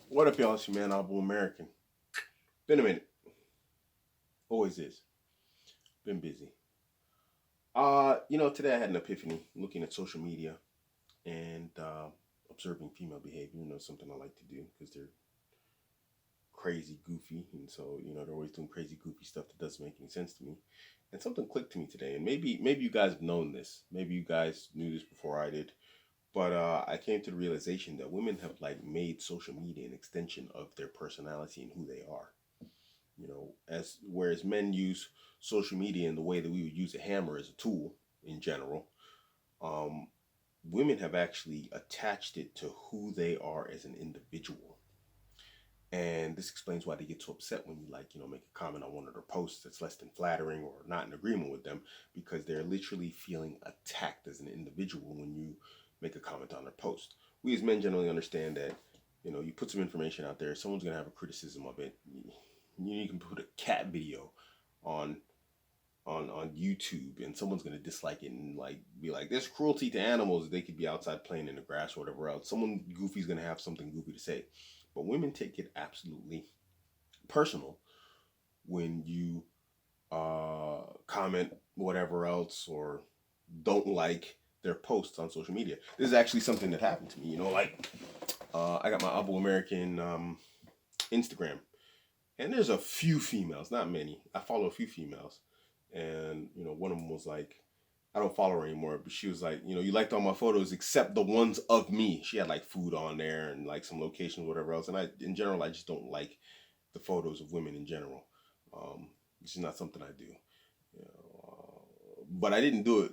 What up, y'all? It's your man, Abuamerican. Been a minute. Always is. Been busy. Today I had an epiphany looking at social media and observing female behavior. Something I like to do because they're crazy goofy. And so, they're always doing crazy goofy stuff that doesn't make any sense to me. And something clicked to me today. And maybe you guys have known this. Maybe you guys knew this before I did. But I came to the realization that women have like made social media an extension of their personality and who they are. As whereas men use social media in the way that we would use a hammer as a tool in general, um, women have actually attached it to who they are as an individual. And this explains why they get so upset when you make a comment on one of their posts that's less than flattering or not in agreement with them, because they're literally feeling attacked as an individual when you make a comment on their post. We as men generally understand that, you put some information out there, someone's gonna have a criticism of it. You can put a cat video on on YouTube and someone's gonna dislike it and like be like, there's cruelty to animals. They could be outside playing in the grass or whatever else. Someone goofy's gonna have something goofy to say. But women take it absolutely personal when you comment whatever else or don't like their posts on social media. This is actually something that happened to me. I got my Abuamerican Instagram, and there's a few females, not many. I follow a few females, and one of them was like, I don't follow her anymore, but she was like, you liked all my photos except the ones of me. She had like food on there and like some locations, whatever else. And in general, I just don't like the photos of women in general. It's just not something I do. But I didn't do it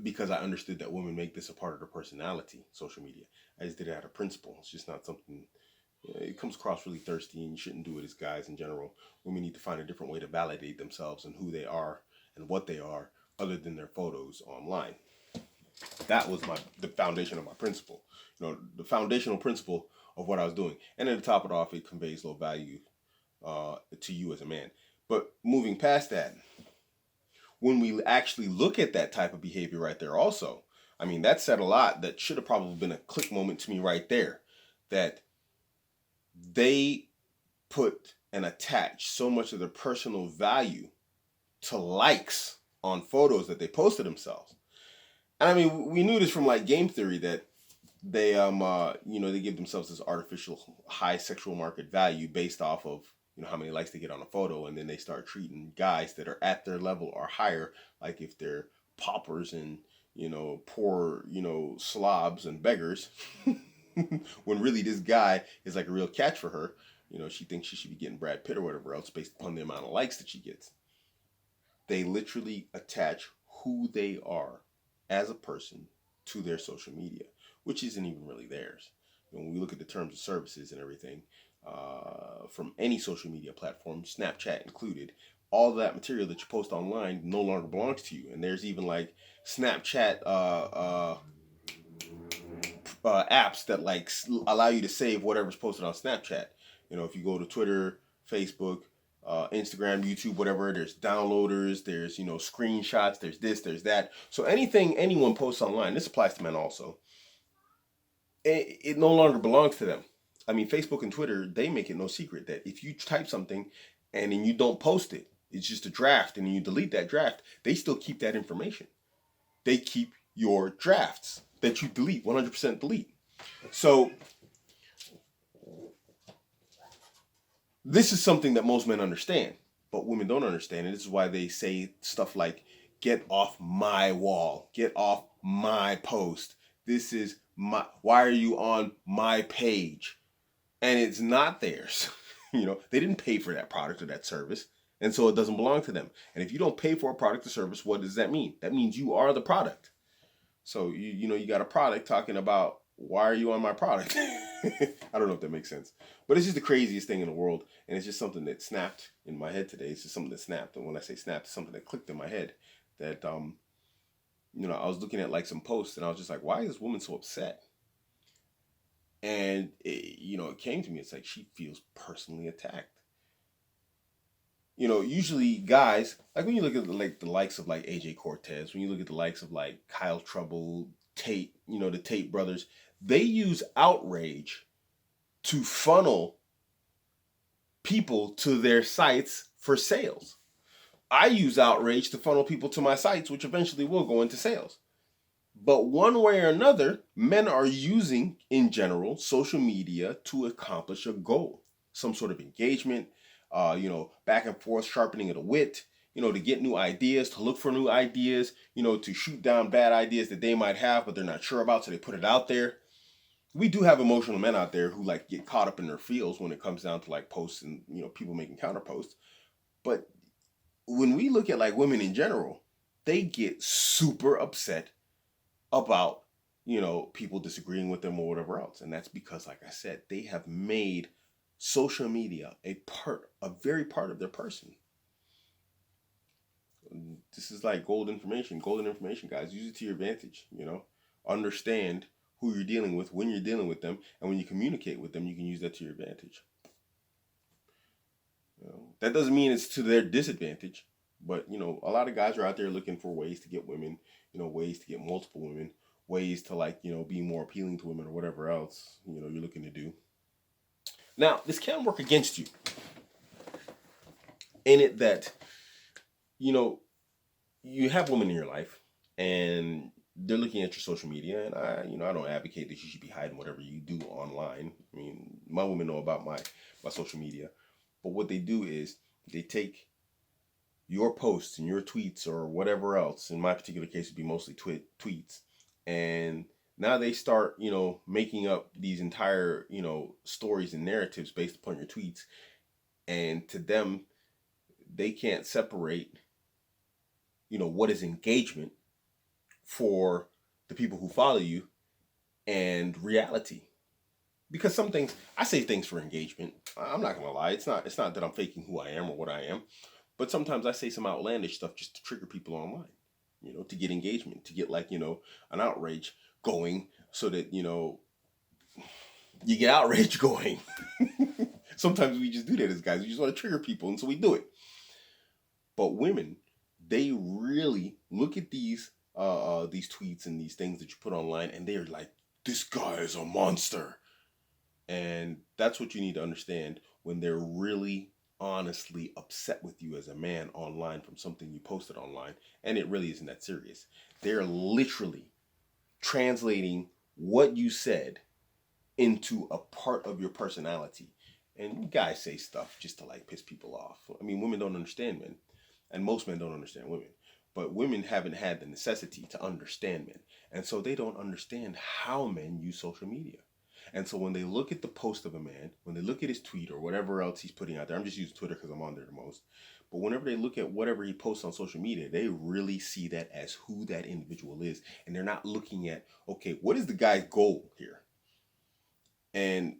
because I understood that women make this a part of their personality, social media. I just did it out of principle. It's just not something. It comes across really thirsty, and you shouldn't do it as guys in general. Women need to find a different way to validate themselves and who they are and what they are, other than their photos online. That was the foundation of my principle. The foundational principle of what I was doing. And then to top it off, it conveys low value to you as a man. But moving past that, when we actually look at that type of behavior right there, also, I mean, that said a lot. That should have probably been a click moment to me right there. That they put and attach so much of their personal value to likes on photos that they posted themselves. And I mean, we knew this from like game theory that they give themselves this artificial high sexual market value based off of how many likes they get on a photo, and then they start treating guys that are at their level or higher like if they're paupers and poor slobs and beggars, when really this guy is like a real catch for her. She thinks she should be getting Brad Pitt or whatever else based upon the amount of likes that she gets. They literally attach who they are as a person to their social media, which isn't even really theirs. When we look at the terms of services and everything, from any social media platform, Snapchat included, all that material that you post online no longer belongs to you. And there's even like Snapchat apps that like allow you to save whatever's posted on Snapchat. If you go to Twitter, Facebook, Instagram, YouTube, whatever, there's downloaders, there's screenshots, there's this, there's that. So anything anyone posts online, this applies to men also, it no longer belongs to them. I mean, Facebook and Twitter, they make it no secret that if you type something and then you don't post it, it's just a draft, and you delete that draft, they still keep that information. They keep your drafts that you delete, 100% delete. So this is something that most men understand, but women don't understand. And this is why they say stuff like, get off my wall, get off my post. This is why are you on my page? And it's not theirs. They didn't pay for that product or that service. And so it doesn't belong to them. And if you don't pay for a product or service, what does that mean? That means you are the product. So you got a product talking about, why are you on my product? I don't know if that makes sense, but it's just the craziest thing in the world, and it's just something that snapped in my head today. It's just something that snapped, and when I say snapped, it's something that clicked in my head. That I was looking at like some posts, and I was just like, why is this woman so upset? And it came to me. It's like she feels personally attacked. Usually guys, like when you look at the likes of like AJ Cortez, when you look at the likes of like Kyle Trouble, Tate, the Tate brothers, they use outrage to funnel people to their sites for sales. I use outrage to funnel people to my sites, which eventually will go into sales. But one way or another, men are using, in general, social media to accomplish a goal. Some sort of engagement, back and forth, sharpening of the wit, to get new ideas, to look for new ideas, to shoot down bad ideas that they might have, but they're not sure about, so they put it out there. We do have emotional men out there who get caught up in their feels when it comes down to posts and, people making counter posts. But when we look at women in general, they get super upset about people disagreeing with them or whatever else, and that's because, like I said, they have made social media a very part of their person. This is like golden information, guys. Use it to your advantage. Understand who you're dealing with when you're dealing with them, and when you communicate with them, you can use that to your advantage. That doesn't mean it's to their disadvantage, but a lot of guys are out there looking for ways to get women, ways to get multiple women, ways to be more appealing to women or whatever else you're looking to do. Now, this can work against you in it that you have women in your life and they're looking at your social media, and I don't advocate that you should be hiding whatever you do online. I mean, my women know about my social media, but what they do is they take your posts and your tweets or whatever else. In my particular case, it'd be mostly tweets, and now they start making up these entire stories and narratives based upon your tweets, and to them, they can't separate what is engagement for the people who follow you and reality. Because some things, I say things for engagement. I'm not gonna lie, it's not that I'm faking who I am or what I am, but sometimes I say some outlandish stuff just to trigger people online, to get engagement, to get an outrage going, so that you get outrage going. Sometimes we just do that as guys. We just want to trigger people, and so we do it. But women, they really look at these tweets and these things that you put online, and they're like, "This guy is a monster." And that's what you need to understand when they're really honestly upset with you as a man online from something you posted online, and it really isn't that serious. They're literally translating what you said into a part of your personality. And guys say stuff just to piss people off. I mean, women don't understand men, and most men don't understand women. But women haven't had the necessity to understand men, and so they don't understand how men use social media. And so when they look at the post of a man, when they look at his tweet or whatever else he's putting out there, I'm just using Twitter because I'm on there the most. But whenever they look at whatever he posts on social media, they really see that as who that individual is. And they're not looking at, okay, what is the guy's goal here? And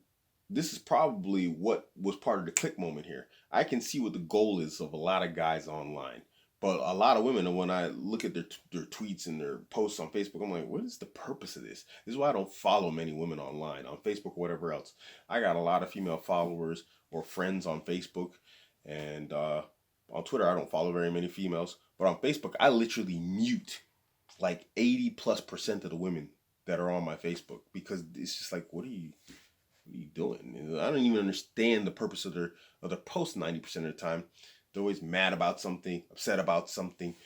this is probably what was part of the click moment here. I can see what the goal is of a lot of guys online. But a lot of women, and when I look at their tweets and their posts on Facebook, I'm like, what is the purpose of this? This is why I don't follow many women online, on Facebook or whatever else. I got a lot of female followers or friends on Facebook. And on Twitter, I don't follow very many females. But on Facebook, I literally mute 80+% of the women that are on my Facebook. Because it's just what are you doing? I don't even understand the purpose of their posts 90% of the time. They're always mad about something, upset about something.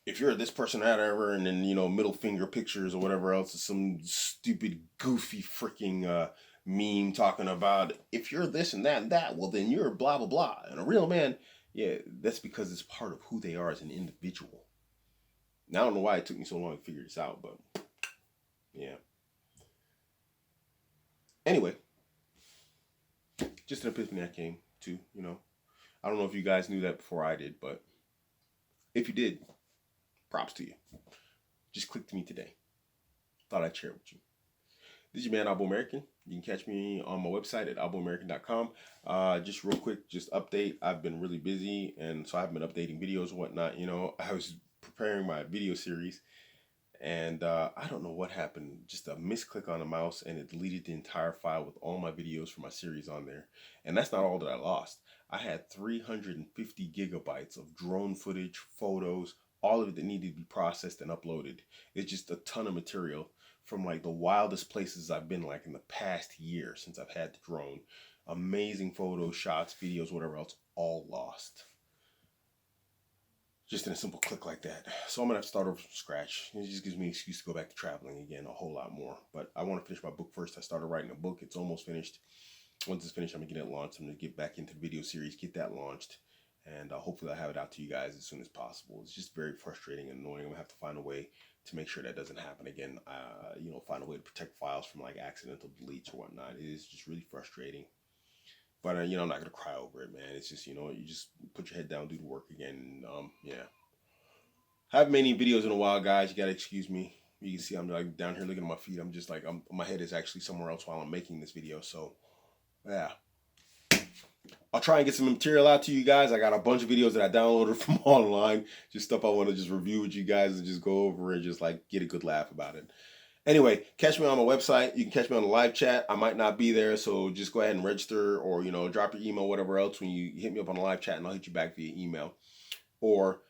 If you're this person, whatever, and then middle finger pictures or whatever else, is some stupid, goofy, freaking meme talking about if you're this and that, well then you're blah blah blah. And a real man, yeah, that's because it's part of who they are as an individual. Now I don't know why it took me so long to figure this out, but yeah. Anyway, just an epiphany I came to, I don't know if you guys knew that before I did, but if you did, props to you. Just click to me today. Thought I'd share it with you. This is your man, Abuamerican. You can catch me on my website at abuamerican.com. Just real quick, just update. I've been really busy, and so I've been updating videos and whatnot. I was preparing my video series, and I don't know what happened. Just a misclick on the mouse, and it deleted the entire file with all my videos for my series on there. And that's not all that I lost. I had 350 gigabytes of drone footage, photos, all of it that needed to be processed and uploaded. It's just a ton of material from like the wildest places I've been, like in the past year since I've had the drone. Amazing photos, shots, videos, whatever else, all lost. Just in a simple click like that. So I'm gonna have to start over from scratch. It just gives me an excuse to go back to traveling again a whole lot more. But I want to finish my book first. I started writing a book. It's almost finished. Once it's finished, I'm gonna get it launched. I'm gonna get back into the video series, get that launched, and hopefully I'll have it out to you guys as soon as possible. It's just very frustrating and annoying. I'm gonna have to find a way to make sure that doesn't happen again. You know, find a way to protect files from like accidental deletes or whatnot. It is just really frustrating. But you know, I'm not gonna cry over it, man. It's just, you know, you just put your head down, do the work again. And, yeah. I haven't made any videos in a while, guys. You gotta excuse me. You can see I'm like down here looking at my feet. I'm just like, my head is actually somewhere else while I'm making this video. So, yeah. I'll try and get some material out to you guys. I got a bunch of videos that I downloaded from online. Just stuff I want to just review with you guys and just go over and just like get a good laugh about it. Anyway, catch me on my website. You can catch me on the live chat. I might not be there, so just go ahead and register, or, you know, drop your email, whatever else, when you hit me up on the live chat, and I'll hit you back via email. Or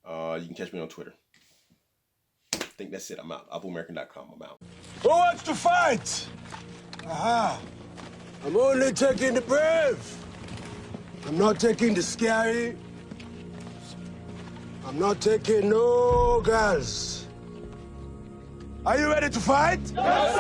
you can catch me on Twitter. I think that's it. I'm out. Abuamerican.com. I'm out. Who wants to fight? Aha. I'm only taking the brave. I'm not taking the scary. I'm not taking no girls. Are you ready to fight? Yes.